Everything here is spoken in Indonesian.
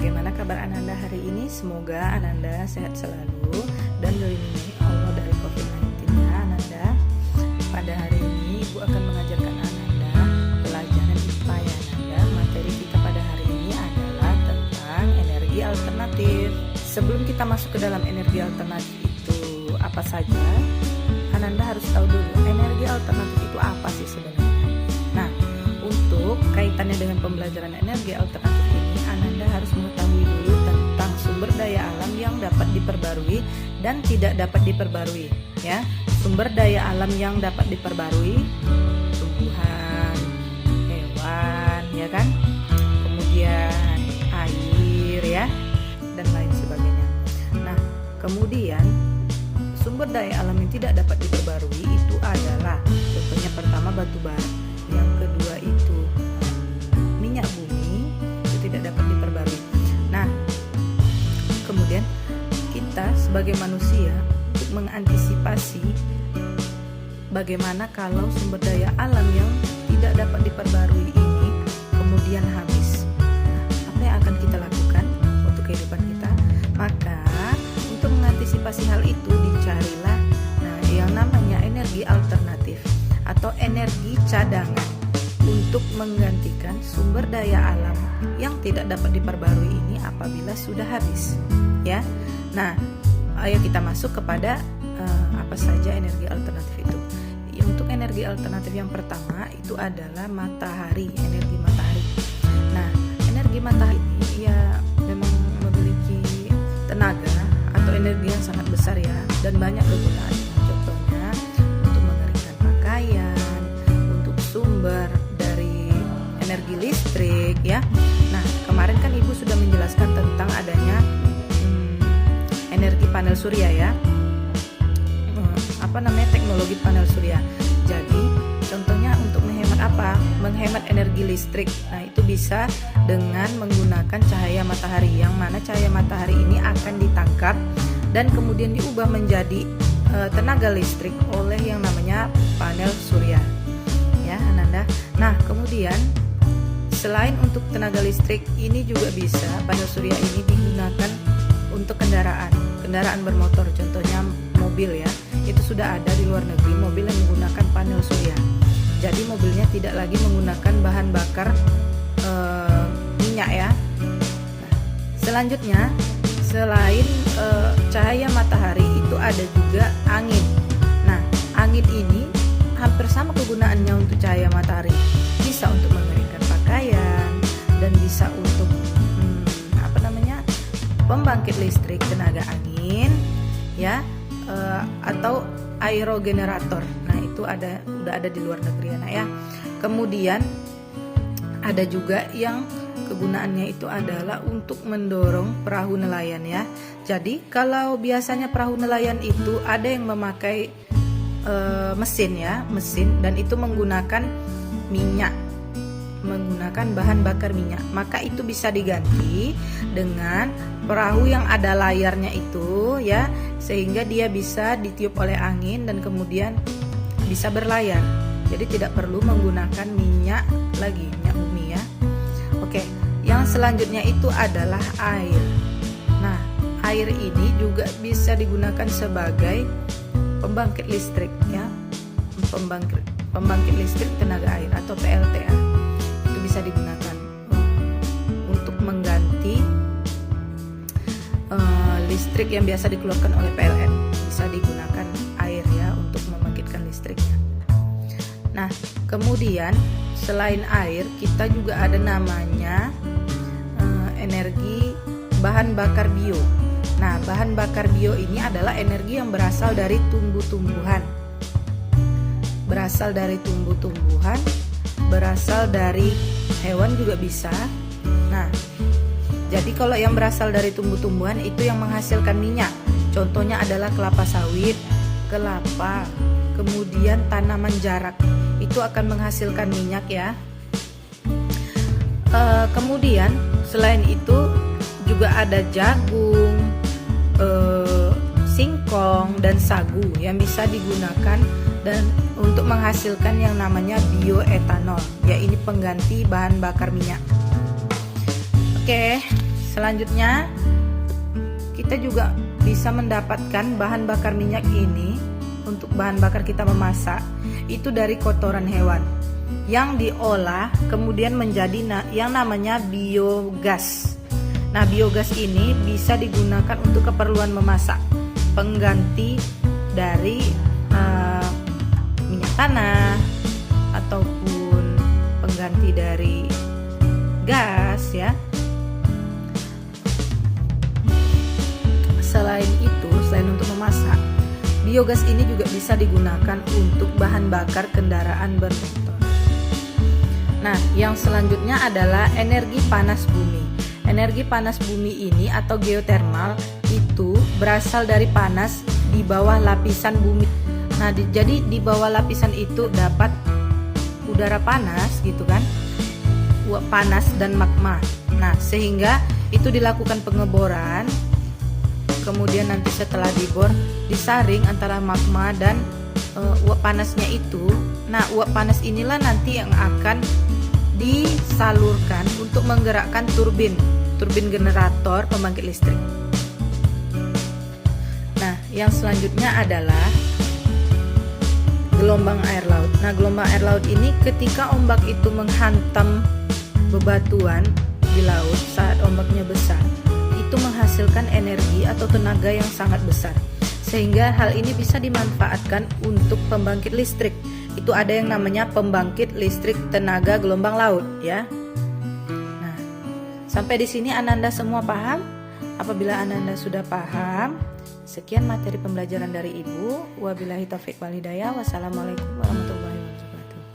Bagaimana kabar Ananda hari ini? Semoga Ananda sehat selalu dan dilindungi Allah dari COVID-19 ya Ananda. Pada hari ini Ibu akan mengajarkan Ananda pelajaran IPA ya Ananda. Materi kita pada hari ini adalah tentang energi alternatif. Sebelum kita masuk ke dalam energi alternatif itu apa saja, Ananda harus tahu dulu energi alternatif itu apa sih sebenarnya. Nah, untuk kaitannya dengan pembelajaran energi alternatif ini, Ananda harus mengetahui dulu tentang sumber daya alam yang dapat diperbarui dan tidak dapat diperbarui ya. Sumber daya alam yang dapat diperbarui, tumbuhan, hewan ya kan, kemudian air ya, dan lain sebagainya. Nah, kemudian sumber daya alam yang tidak dapat diperbarui itu adalah contohnya pertama batu bara, yang kedua itu minyak bumi, itu tidak dapat diperbarui. Nah, kemudian kita sebagai manusia untuk mengantisipasi bagaimana kalau sumber daya alam yang tidak dapat diperbarui ini kemudian habis. Nah, apa yang akan kita lakukan untuk kehidupan kita? Maka untuk mengantisipasi hal itu dicarilah yang namanya energi alternatif atau energi cadangan untuk menggantikan sumber daya alam yang tidak dapat diperbarui ini apabila sudah habis ya. Nah, ayo kita masuk kepada apa saja energi alternatif itu. Untuk energi alternatif yang pertama itu adalah matahari, energi matahari. Nah, energi matahari ini ya memang memiliki tenaga atau energi yang sangat besar ya, dan banyak kegunaannya. Contohnya untuk mengeringkan pakaian, untuk sumber dari energi listrik ya. Nah, kemarin kan Ibu sudah menjelaskan tentang adanya energi panel surya ya. Teknologi panel surya. Jadi contohnya untuk menghemat apa? Menghemat energi listrik. Nah, itu bisa dengan menggunakan cahaya matahari, yang mana cahaya matahari ini akan ditangkap dan kemudian diubah menjadi tenaga listrik oleh yang namanya panel surya ya Ananda. Nah, kemudian selain untuk tenaga listrik ini juga bisa panel surya ini digunakan untuk kendaraan bermotor, contohnya mobil ya. Itu sudah ada di luar negeri mobil yang menggunakan panel surya. Jadi mobilnya tidak lagi menggunakan bahan bakar minyak ya. Nah, selanjutnya selain cahaya matahari itu ada juga angin. Nah, angin ini hampir sama kegunaannya untuk cahaya matahari. Bisa untuk mengeringkan pakaian dan bisa untuk pembangkit listrik tenaga angin ya, atau aerogenerator. Nah, itu udah ada di luar negeri anak ya. Kemudian ada juga yang kegunaannya itu adalah untuk mendorong perahu nelayan ya. Jadi kalau biasanya perahu nelayan itu ada yang memakai mesin dan itu menggunakan minyak, menggunakan bahan bakar minyak, maka itu bisa diganti dengan perahu yang ada layarnya itu ya, sehingga dia bisa ditiup oleh angin dan kemudian bisa berlayar. Jadi tidak perlu menggunakan minyak lagi, minyak bumi ya. Oke, yang selanjutnya itu adalah air. Nah, air ini juga bisa digunakan sebagai pembangkit listrik ya, pembangkit listrik tenaga air atau PLTA. Bisa digunakan untuk mengganti listrik yang biasa dikeluarkan oleh PLN. Bisa digunakan air ya untuk membangkitkan listriknya. Nah, kemudian selain air kita juga ada namanya energi bahan bakar bio. Nah, bahan bakar bio ini adalah energi yang berasal dari tumbuh-tumbuhan. Berasal dari tumbuh-tumbuhan, berasal dari hewan juga bisa. Nah, jadi kalau yang berasal dari tumbuh-tumbuhan itu yang menghasilkan minyak. Contohnya adalah kelapa sawit, kelapa, kemudian tanaman jarak. Itu akan menghasilkan minyak ya. Kemudian selain itu juga ada jagung, singkong dan sagu yang bisa digunakan dan untuk menghasilkan yang namanya bioetanol, ya ini pengganti bahan bakar minyak. Oke, selanjutnya kita juga bisa mendapatkan bahan bakar minyak ini untuk bahan bakar kita memasak itu dari kotoran hewan yang diolah kemudian menjadi yang namanya biogas. Nah, biogas ini bisa digunakan untuk keperluan memasak, pengganti dari minyak tanah ataupun pengganti dari gas ya. Selain itu, selain untuk memasak, biogas ini juga bisa digunakan untuk bahan bakar kendaraan bermotor. Nah, yang selanjutnya adalah energi panas bumi. Energi panas bumi ini atau geotermal itu berasal dari panas di bawah lapisan bumi. Nah, jadi di bawah lapisan itu dapat udara panas gitu kan, uap panas dan magma. Nah, sehingga itu dilakukan pengeboran. Kemudian nanti setelah dibor disaring antara magma dan uap panasnya itu. Nah, uap panas inilah nanti yang akan disalurkan untuk menggerakkan turbin generator pembangkit listrik. Nah, yang selanjutnya adalah gelombang air laut. Nah, gelombang air laut ini ketika ombak itu menghantam bebatuan di laut saat ombaknya besar, itu menghasilkan energi atau tenaga yang sangat besar, sehingga hal ini bisa dimanfaatkan untuk pembangkit listrik. Itu ada yang namanya pembangkit listrik tenaga gelombang laut ya. Nah, sampai di sini Ananda semua paham? Apabila Ananda sudah paham, sekian materi pembelajaran dari Ibu. Wabillahi taufiq wal hidayah. Wassalamualaikum warahmatullahi wabarakatuh.